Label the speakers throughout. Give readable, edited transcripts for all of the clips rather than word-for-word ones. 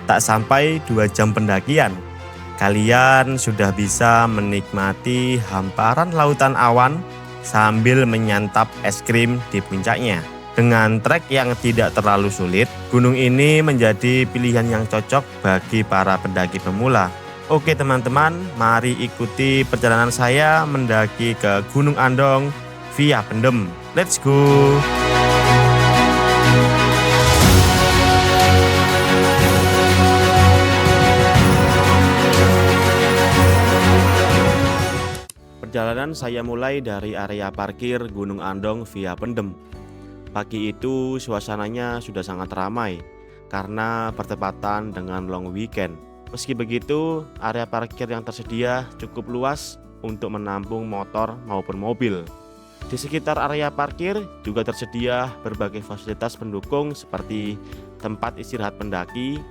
Speaker 1: tak sampai 2 jam pendakian, kalian sudah bisa menikmati hamparan lautan awan sambil menyantap es krim di puncaknya. Dengan trek yang tidak terlalu sulit, gunung ini menjadi pilihan yang cocok bagi para pendaki pemula. Oke teman-teman, mari ikuti perjalanan saya mendaki ke Gunung Andong via Pendem. Let's go! Perjalanan saya mulai dari area parkir Gunung Andong via Pendem. Pagi itu suasananya sudah sangat ramai karena bertepatan dengan long weekend. Meski begitu, area parkir yang tersedia cukup luas untuk menampung motor maupun mobil. Di sekitar area parkir juga tersedia berbagai fasilitas pendukung seperti tempat istirahat pendaki,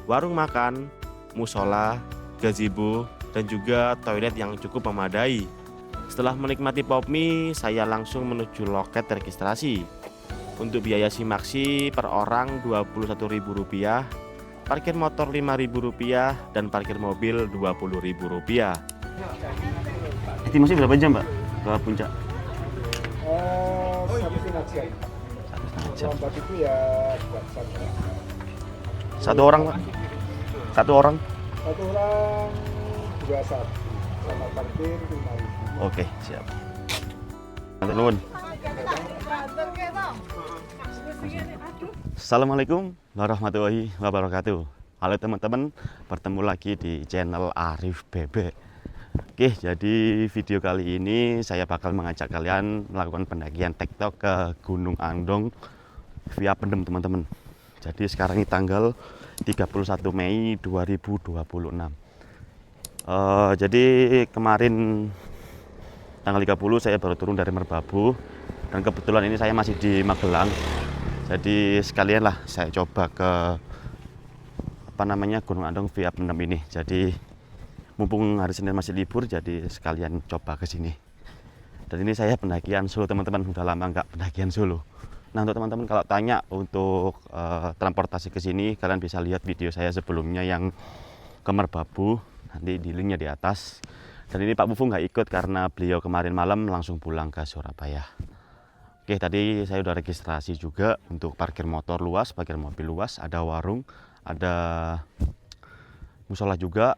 Speaker 1: warung makan, musola, gazebo, dan juga toilet yang cukup memadai. Setelah menikmati popmi, saya langsung menuju loket registrasi. Untuk biaya simaksi per orang Rp21.000, parkir motor Rp5.000, dan parkir mobil Rp20.000. Estimasi berapa jam, Mbak, ke puncak?
Speaker 2: 1,5 jam. Lambat itu ya buat
Speaker 1: Satu orang, Pak? Satu orang?
Speaker 2: Satu orang 21 sama parkir 5.000.
Speaker 1: Oke, siap. Nanti nuwun. Assalamualaikum warahmatullahi wabarakatuh. Halo teman-teman, bertemu lagi di channel Arif Bebek. Oke, jadi video kali ini saya bakal mengajak kalian melakukan pendakian tektok ke Gunung Andong via Pendem teman-teman. Jadi sekarang ini tanggal 31 Mei 2026. Jadi kemarin tanggal 30 saya baru turun dari Merbabu, dan kebetulan ini saya masih di Magelang. Jadi sekalian lah saya coba ke Gunung Andong via Pendem ini. Jadi mumpung hari Senin masih libur, jadi sekalian coba ke sini. Dan ini saya pendakian solo teman-teman, udah lama nggak pendakian solo. Nah untuk teman-teman kalau tanya untuk transportasi ke sini, kalian bisa lihat video saya sebelumnya yang ke Merbabu, nanti di linknya di atas. Dan ini Pak Bufu nggak ikut karena beliau kemarin malam langsung pulang ke Surabaya. Oke, tadi saya udah registrasi juga untuk parkir motor luas, parkir mobil luas, ada warung, ada musola juga,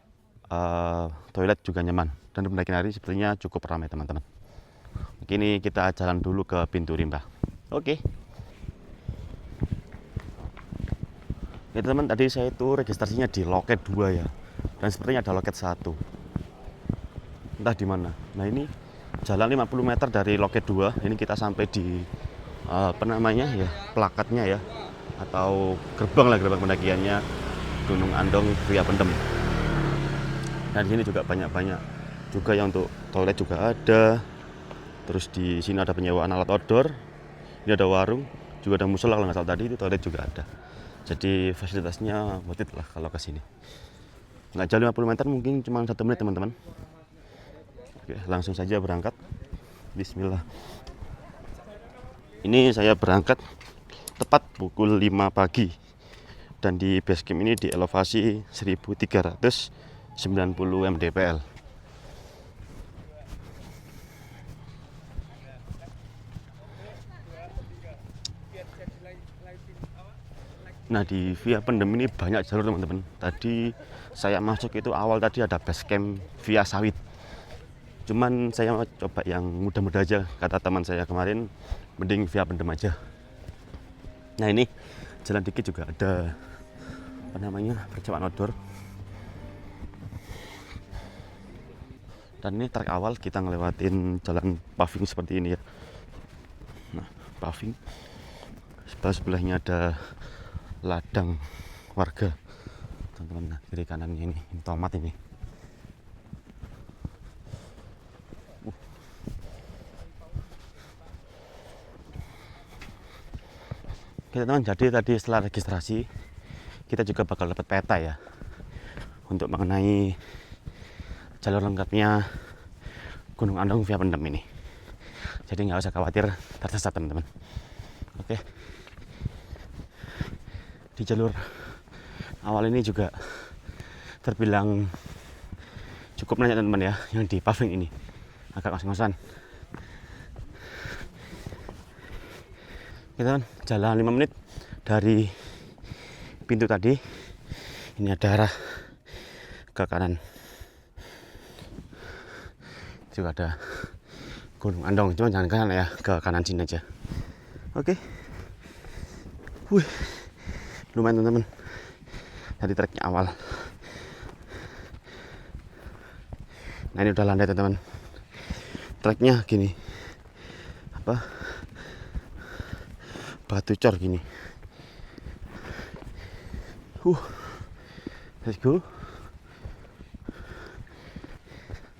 Speaker 1: toilet juga nyaman. Dan pendakian hari sepertinya cukup ramai teman-teman. Ini kita jalan dulu ke pintu rimba. Oke. Ya teman, tadi saya itu registrasinya di loket 2 ya. Dan sepertinya ada loket 1. Entah di mana. Nah ini jalan 50 meter dari loket 2. Ini kita sampai di plakatnya ya, atau gerbang pendakiannya Gunung Andong via Pendem. Dan di sini juga banyak juga yang untuk toilet juga ada. Terus di sini ada penyewaan alat outdoor. Ini ada warung, juga ada musola kalau nggak salah tadi, itu toilet juga ada. Jadi fasilitasnya worth it lah kalau ke sini. Nggak jauh 50 meter, mungkin cuma 1 menit teman-teman. Oke, langsung saja berangkat. Bismillah. Ini saya berangkat tepat pukul 5 pagi. Dan di base camp ini di elevasi 1390 mdpl. Nah di via Pendem ini banyak jalur teman-teman. Tadi saya masuk itu awal tadi ada base camp via Sawit. Cuman saya mau coba yang mudah-mudah aja, kata teman saya kemarin, mending via Pendem aja. Nah ini jalan dikit juga ada percobaan outdoor. Dan ini trek awal kita ngelewatin jalan paving seperti ini ya. Nah paving, sebelahnya ada ladang warga teman-teman. Nah kiri kanannya ini tomat ini. Oke teman, jadi tadi setelah registrasi kita juga bakal dapat peta ya untuk mengenai jalur lengkapnya Gunung Andong via Pendem ini. Jadi nggak usah khawatir tersesat teman-teman. Oke. Di jalur
Speaker 3: Awal ini juga terbilang cukup menanjak teman-teman ya, yang di paving ini agak ngos-ngosan. Kita jalan 5 menit dari pintu tadi. Ini ada arah ke kanan. Juga ada Gunung Andong, cuma jangan ke kanan ya, ke kanan sini aja. Oke. Wih, lumayan teman-teman. Tadi treknya awal. Nah ini udah landai teman-teman. Treknya gini, apa? Batu cor gini. Let's go.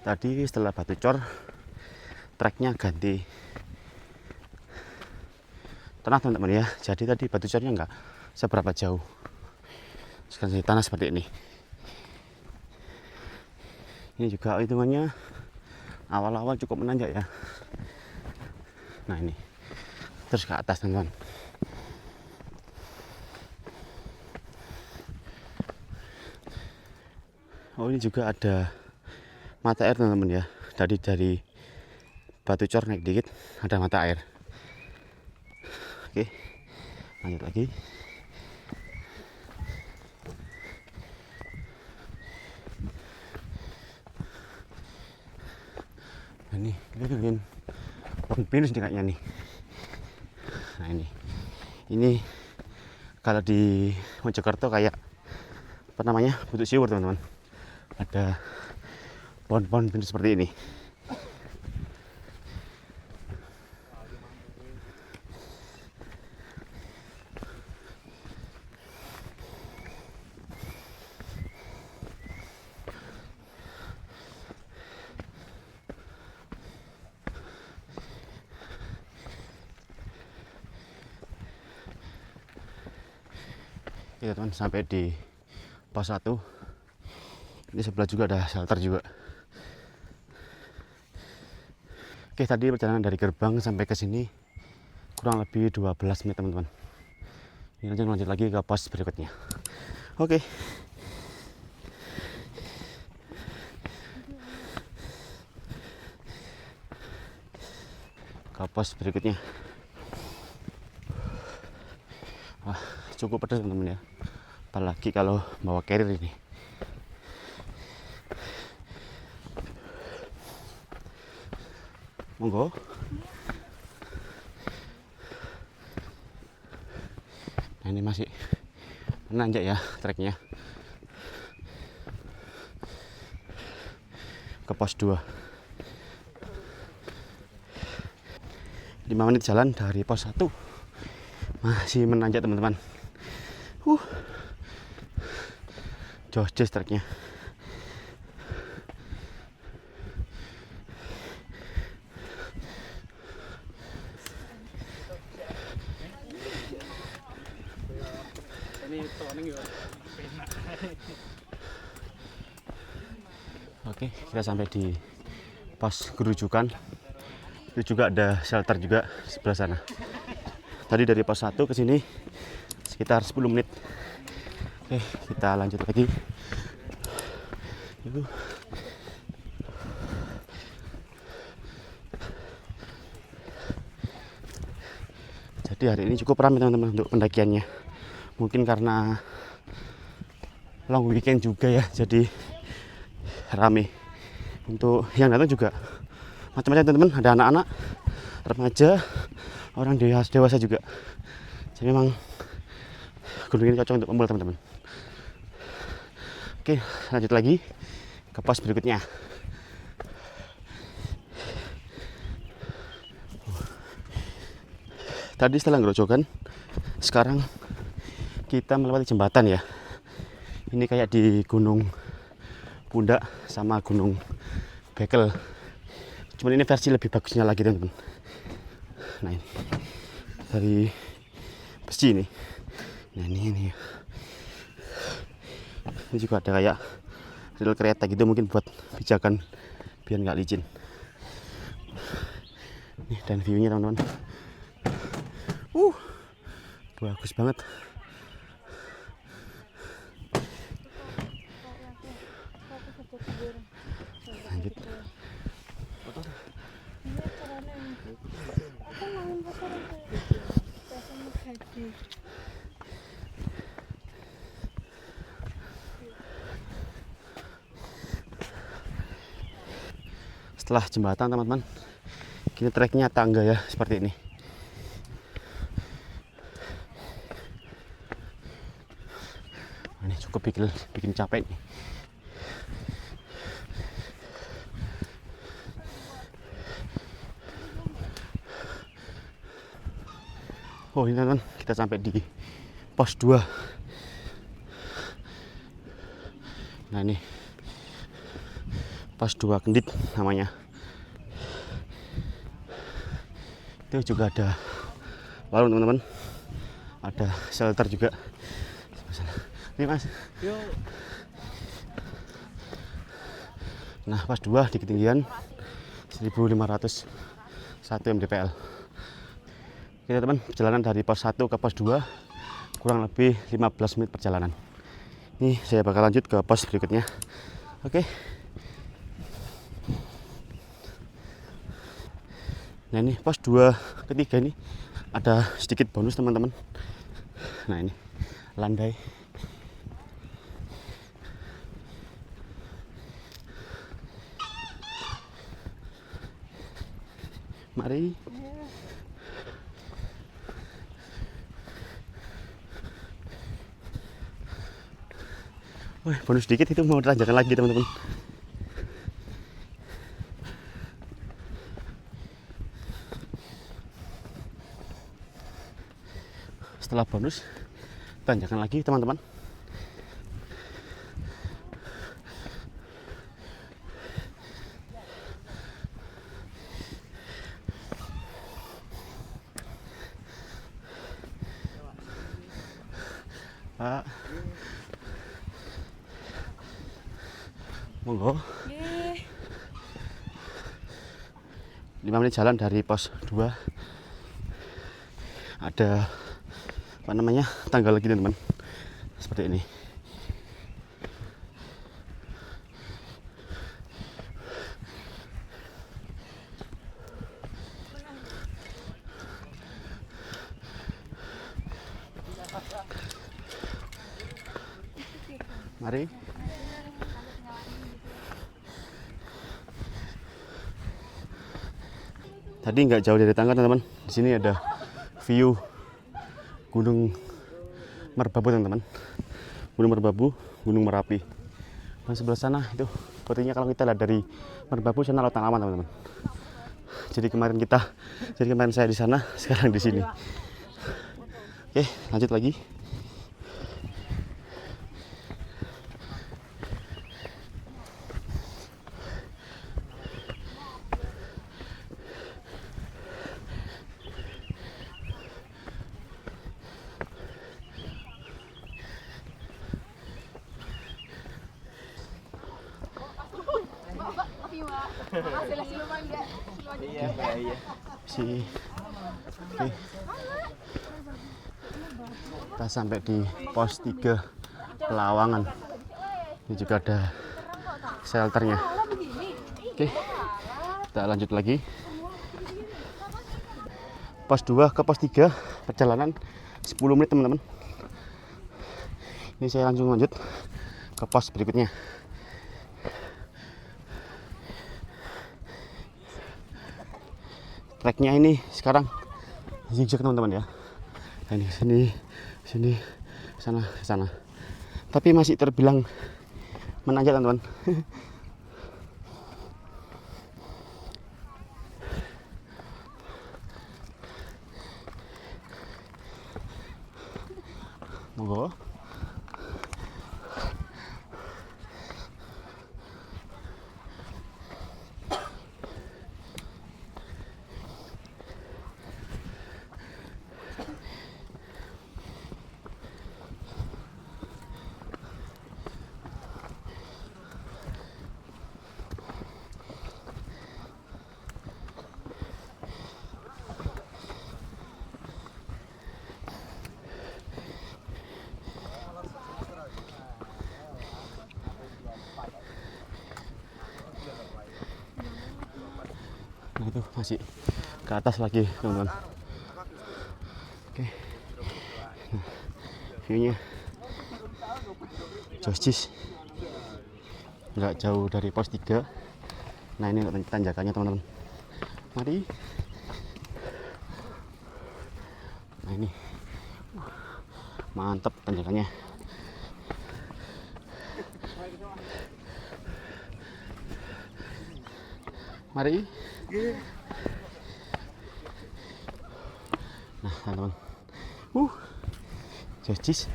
Speaker 3: Tadi setelah batu cor, treknya ganti tanah teman-teman ya. Jadi tadi batu cornya enggak seberapa jauh. Sekarang jadi tanah seperti ini. Ini juga hitungannya awal-awal cukup menanjak ya. Nah ini terus ke atas teman-teman. Oh ini juga ada mata air teman-teman ya. Tadi dari batu cor naik dikit ada mata air. Oke, lanjut lagi. Nah, ini kita bikin pohon pinus nih kayaknya nih. Nah ini kalau di Mojokerto kayak apa namanya, Butuh Siwur teman-teman. Ada pohon-pohon pinus seperti ini. Oke teman, sampai di pos 1. Ini sebelah juga ada shelter juga. Oke, tadi perjalanan dari gerbang sampai ke sini kurang lebih 12 menit teman-teman. Ini lanjut lagi ke pos berikutnya. Oke. Ke pos berikutnya. Wah, cukup pedas teman-teman ya. Apalagi kalau bawa carrier ini. Monggo. Nah ini masih menanjak ya treknya. Ke pos 2. 5 menit jalan dari pos 1. Masih menanjak teman-teman. Jos treknya. Oke, kita sampai di pos Gerujukan. Itu juga ada shelter juga sebelah sana. Tadi dari pos 1 ke sini sekitar 10 menit. Oke, kita lanjut lagi. Jadi hari ini cukup ramai teman-teman untuk pendakiannya. Mungkin karena long weekend juga ya, jadi rame. Untuk yang datang juga macam-macam teman-teman, ada anak-anak, remaja, orang dewasa juga. Jadi memang gunung ini cocok untuk pemula teman-teman. Oke, lanjut lagi ke pos berikutnya. Tadi setelah Grojogan, sekarang kita melewati jembatan ya. Ini kayak di Gunung Pundak sama Gunung Bekel. Cuman ini versi lebih bagusnya lagi teman-teman. Nah ini dari besi ini. Nah ini juga ada kayak rel kereta gitu, mungkin buat pijakan biar nggak licin. Nih dan viewnya teman-teman. Bagus banget. setelah jembatan teman-teman. Ini treknya tangga ya, seperti ini. Ini cukup bikin capek nih. Oh ini teman-teman, kita sampai di pos 2. Nah ini pos 2 Kendit namanya. Itu juga ada warung teman-teman, ada shelter juga. Ini mas. Nah pos 2 di ketinggian 1501 mdpl. Oke teman, perjalanan dari pos 1 ke pos 2 kurang lebih 15 menit perjalanan. Ini saya bakal lanjut ke pos berikutnya. Oke. Nah ini pos 2 ketiga ini ada sedikit bonus teman-teman. Nah ini landai. Mari. Wah, bonus sedikit itu mau dilanjutkan lagi teman-teman. Setelah bonus tanjakan lagi teman-teman. Pak, monggo. 5 menit jalan dari pos 2 ada apa namanya tangga lagi teman-teman, seperti ini. Mari. Tadi nggak jauh dari tangga teman-teman. Di sini ada view Gunung Merbabu teman-teman. Gunung Merbabu, Gunung Merapi. Dan sebelah sana itu fotonya kalau kita lihat dari Merbabu sana Lautan Aman teman-teman. Jadi kemarin saya di sana, sekarang di sini. Oke, lanjut lagi. Oke. Kita sampai di pos 3 Pelawangan. Ini juga ada shelternya. Oke, kita lanjut lagi. Pos 2 ke pos 3 perjalanan 10 menit teman-teman. Ini saya langsung lanjut ke pos berikutnya. Treknya ini sekarang zigzag teman-teman ya. Nah, ini sini, sana, sana. Tapi masih terbilang menanjak teman-teman. Monggo. Nah itu masih ke atas lagi teman-teman. Oke, nah, viewnya jauh nggak jauh dari pos 3. Nah ini tanjakannya teman-teman. Mari. Nah ini mantap tanjakannya. Mari. Nah teman-teman, jajis.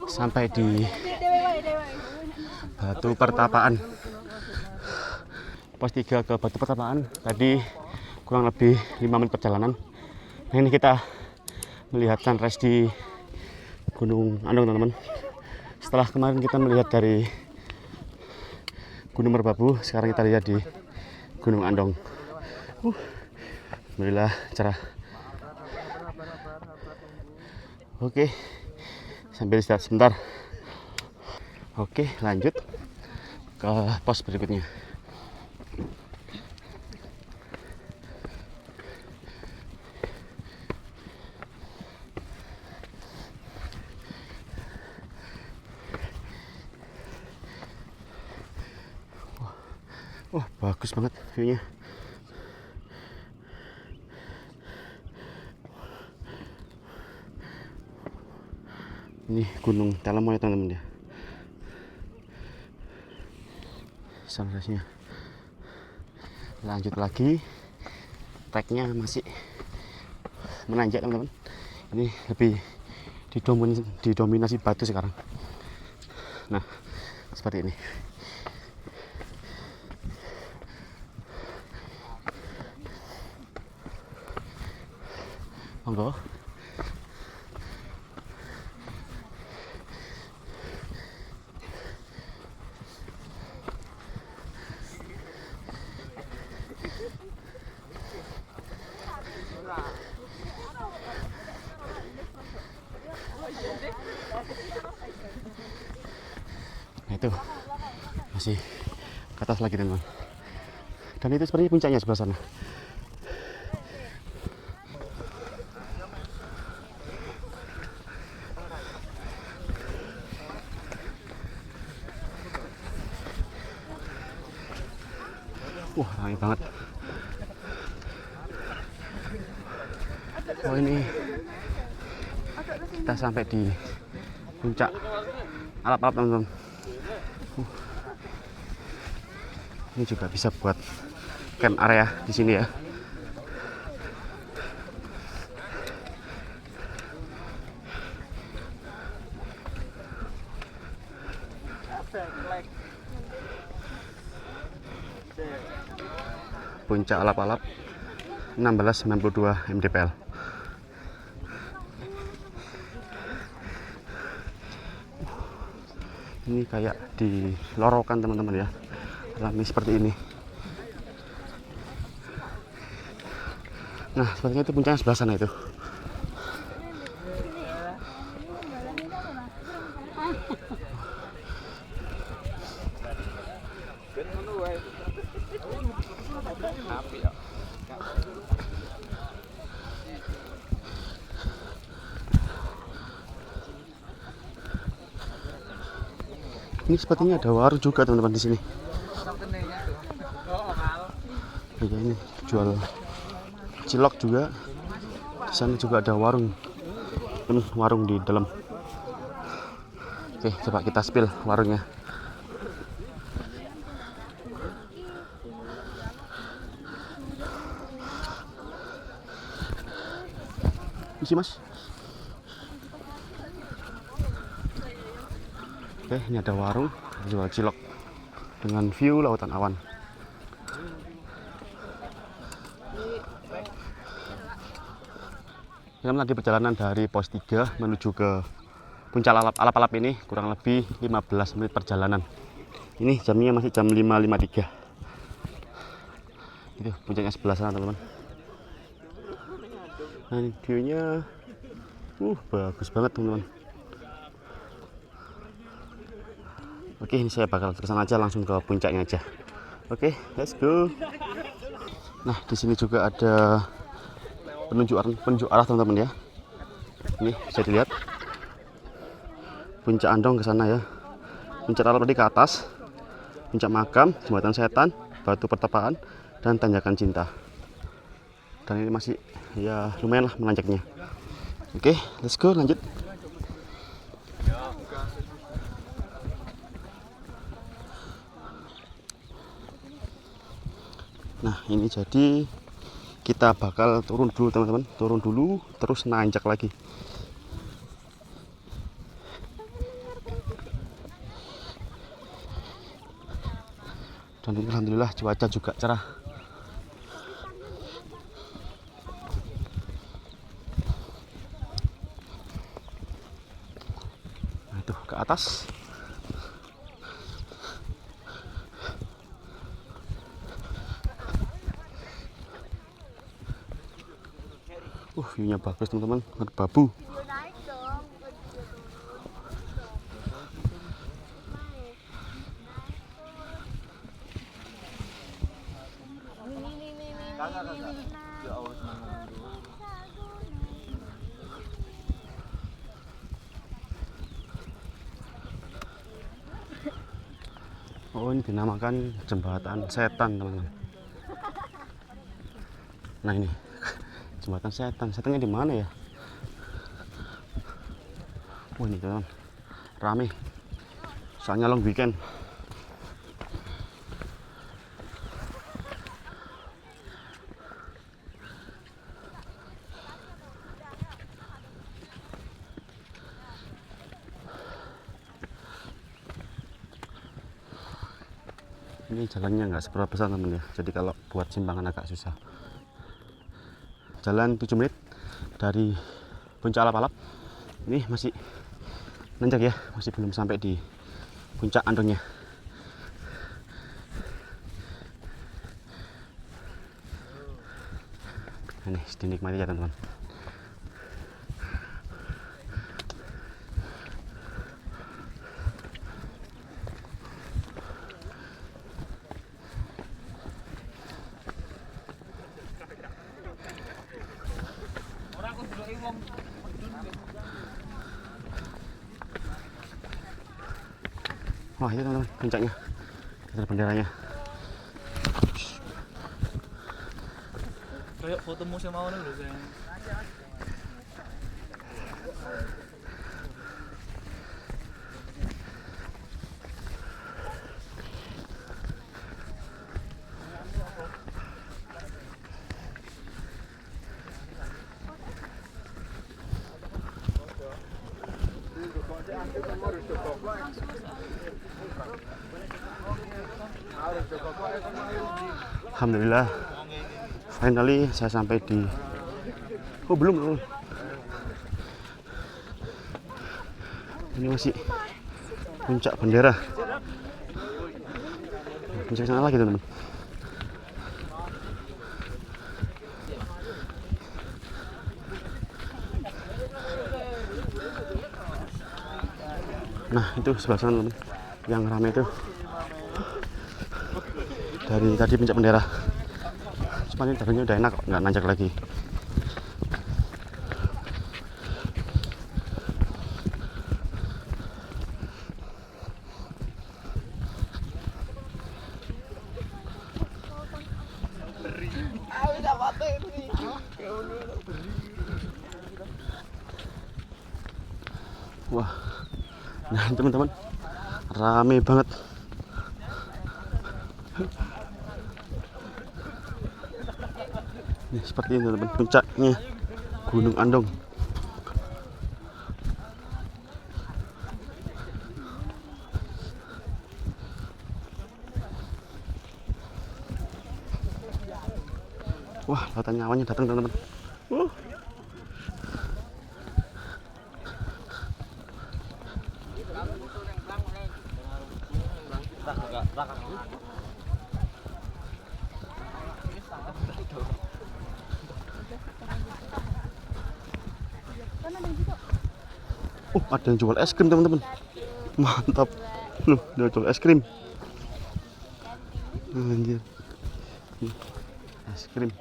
Speaker 3: Sampai di Batu Pertapaan. Pos 3 ke Batu Pertapaan tadi kurang lebih 5 menit perjalanan. Nah ini kita melihat sunrise di Gunung Andong teman-teman. Setelah kemarin kita melihat dari Gunung Merbabu, sekarang kita lihat di Gunung Andong. Alhamdulillah cerah. Oke, sambil istirahat sebentar. Oke, lanjut ke pos berikutnya. Wah, bagus banget view-nya. Ini Gunung Telemo ya teman-teman ya. Sunrise-nya. Lanjut lagi. Tracknya masih menanjak teman-teman. Ini lebih didominasi batu sekarang. Nah, seperti ini. Monggo. Nah itu masih ke atas lagi teman-teman. Dan itu sepertinya puncaknya sebelah sana. Wah, ramai banget. Oh ini kita sampai di puncak alap-alap teman-teman. Ini juga bisa buat camp area di sini ya. Puncak alap-alap 1692 mdpl. Ini kayak di lorokan teman-teman ya, alami seperti ini. Nah sepertinya itu puncaknya sebelah sana itu. Ini sepertinya ada warung juga teman-teman di sini. Ya, ini jual cilok juga. Di sana juga ada warung. Penuh warung di dalam. Oke, coba kita spill warungnya. Isi mas. Oke, ini ada warung jual cilok dengan view lautan awan. Dalam tadi perjalanan dari pos 3 menuju ke puncak alap-alap ini kurang lebih 15 menit perjalanan. Ini jamnya masih jam 5.53. Itu puncaknya sebelah sana teman-teman. Nah ini view-nya bagus banget teman-teman. Oke, ini saya bakal kesana aja, langsung ke puncaknya aja. Oke, let's go. Nah, di sini juga ada penunjuk arah teman-teman ya. Ini bisa dilihat Puncak Andong ke sana ya. Puncak Talap tadi ke atas, Puncak Makam, Jembatan Setan, Batu Pertapaan, dan Tanjakan Cinta. Dan ini masih ya lumayan lah menanjaknya. Oke, let's go lanjut. Nah, ini jadi kita bakal turun dulu teman-teman, turun dulu terus nanjak lagi. Dan ini alhamdulillah cuaca juga cerah. Nah, itu ke atas. View-nya bagus teman-teman, merbabu. Oh, ini dinamakan Jembatan Setan teman-teman. Nah, ini Jembatan Setan. Setannya di mana ya? Oh, ini teman, rame. Soalnya long weekend. Ini jalannya nggak seberapa besar teman ya. Jadi kalau buat simpangan agak susah. Jalan 7 menit dari Puncak Alap-Alap. Ini masih nanjak ya, masih belum sampai di Puncak Andongnya. Ini dinikmati ya teman-teman. Wah, itu teman-teman puncaknya, ada benderanya.
Speaker 4: Kayak foto musim mau nih udah sayang.
Speaker 3: Alhamdulillah, finally saya sampai di. Oh, belum. Ini masih puncak bendera. Puncak sana lagi teman-teman. Nah, itu sebelah sana teman, yang ramai itu dari tadi puncak bendera. Cuma ini jalannya udah enak, nggak nanjak lagi. Wah, nah teman-teman, rame banget. Ini seperti ini teman-teman, puncaknya Gunung Andong. Wah, lautan nyawanya datang teman-teman. Ada yang jual es krim teman-teman, mantap. Loh, dia jual es krim. Anjir, es krim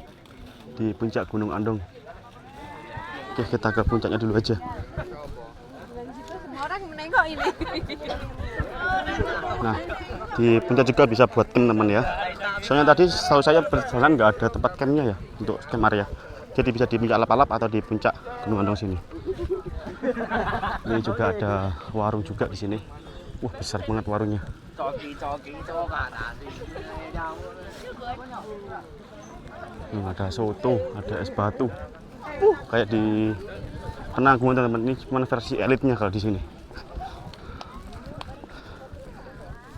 Speaker 3: di puncak Gunung Andong. Oke, kita ke puncaknya dulu aja.
Speaker 5: Semua orang menengok ini.
Speaker 3: Nah, di puncak juga bisa buat camp teman ya. Soalnya tadi setahu saya perjalanan nggak ada tempat campnya ya untuk camp area. Jadi bisa di puncak Alap-Alap atau di puncak Gunung Andong sini. Ini juga ada warung juga di sini. Wah, besar banget warungnya. Ada soto, ada es batu. Kayak di Penanggungan teman-teman. Ini cuma versi elitnya kalau di sini.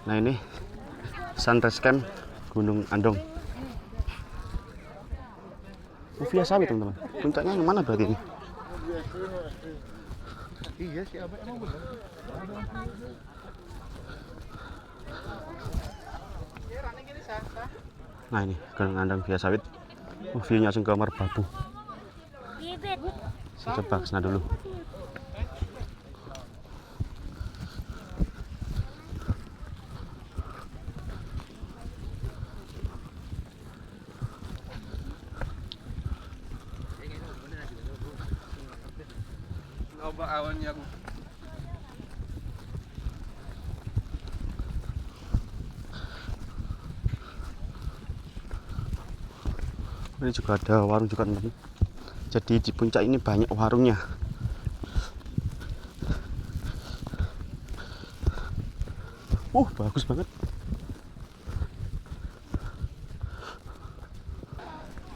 Speaker 3: Nah, ini Sunrise Camp Gunung Andong. Via Sawit teman-teman. Puncaknya yang mana berarti ini?
Speaker 2: Iya sih, abang emang bener.
Speaker 3: Nah, ini Gunung Andong Via Sawit. View-nya langsung ke Merbabu. Saya coba kesana dulu.
Speaker 2: Coba awannya aku.
Speaker 3: Ini juga ada warung juga teman-teman. Jadi di puncak ini banyak warungnya. Bagus banget.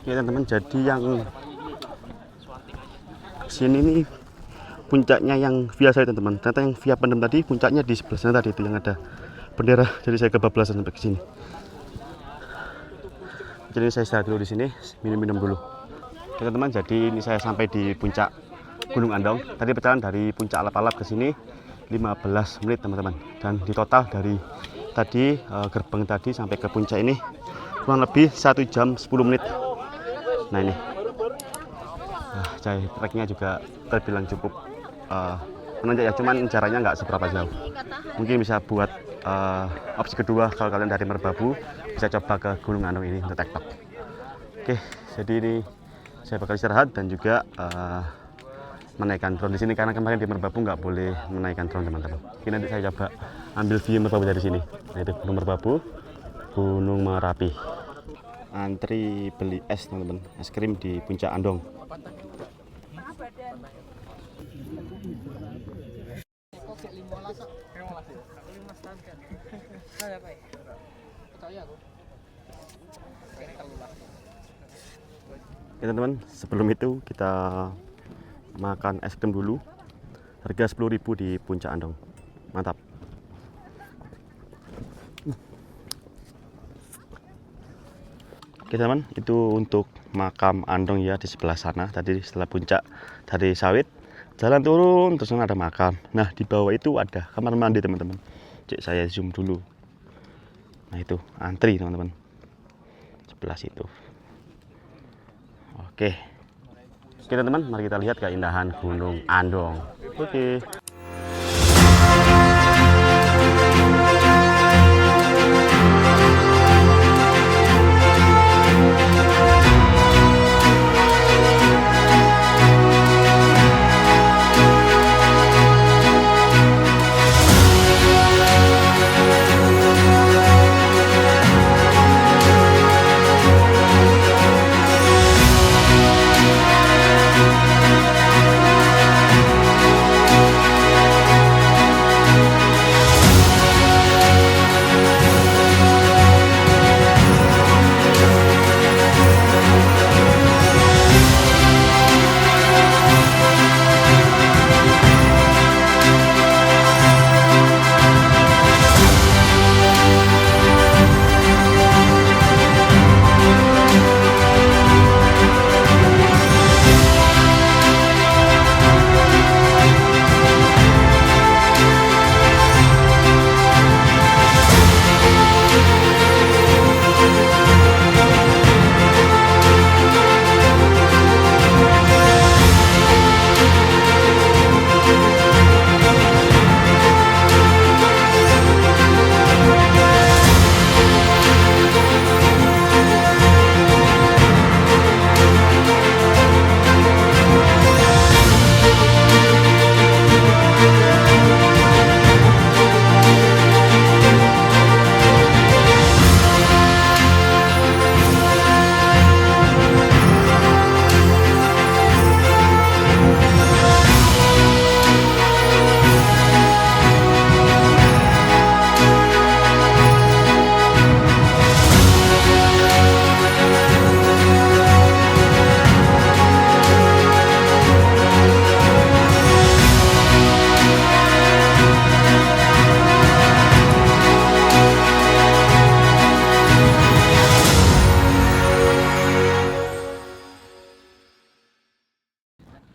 Speaker 3: Ya teman-teman, jadi yang sini nih puncaknya yang via Sawit teman-teman. Ternyata yang via Pendem tadi puncaknya di sebelah sana tadi itu yang ada bendera. Jadi saya kebablasan sampai ke sini. Jadi saya istirahat dulu di sini, minum-minum dulu. Oke teman-teman, jadi ini saya sampai di puncak Gunung Andong. Tadi perjalanan dari puncak Alap-Alap ke sini 15 menit teman-teman. Dan di total dari tadi gerbang tadi sampai ke puncak ini kurang lebih 1 jam 10 menit. Nah ini, treknya juga terbilang cukup menanjak ya, cuman jaraknya nggak seberapa jauh. Mungkin bisa buat opsi kedua kalau kalian dari Merbabu bisa coba ke Gunung Andong ini untuk tektok. Oke, jadi ini saya bakal istirahat dan juga menaikkan drone di sini karena kemarin di Merbabu nggak boleh menaikkan drone teman-teman. Ini nanti saya coba ambil view Merbabu dari sini. Nah itu Gunung Merbabu, Gunung Merapi. Antri beli es teman-teman, es krim di puncak Andong. Ya teman-teman, sebelum itu kita makan es krim dulu. Harga 10.000 di puncak Andong. Mantap. Oke teman, itu untuk makam Andong ya di sebelah sana. Tadi setelah puncak dari Sawit, jalan turun terus ada makam. Nah di bawah itu ada kamar mandi teman-teman. Cek saya zoom dulu. Nah itu antri teman-teman. Sebelah situ. Oke. Oke teman-teman, mari kita lihat keindahan Gunung Andong. Oke.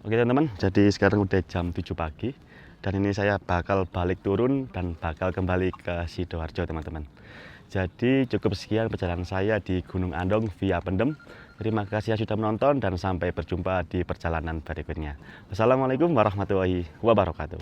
Speaker 3: Oke teman-teman, jadi sekarang udah jam 7 pagi dan ini saya bakal balik turun dan bakal kembali ke Sidoarjo teman-teman. Jadi cukup sekian perjalanan saya di Gunung Andong via Pendem. Terima kasih yang sudah menonton dan sampai berjumpa di perjalanan berikutnya. Wassalamualaikum warahmatullahi wabarakatuh.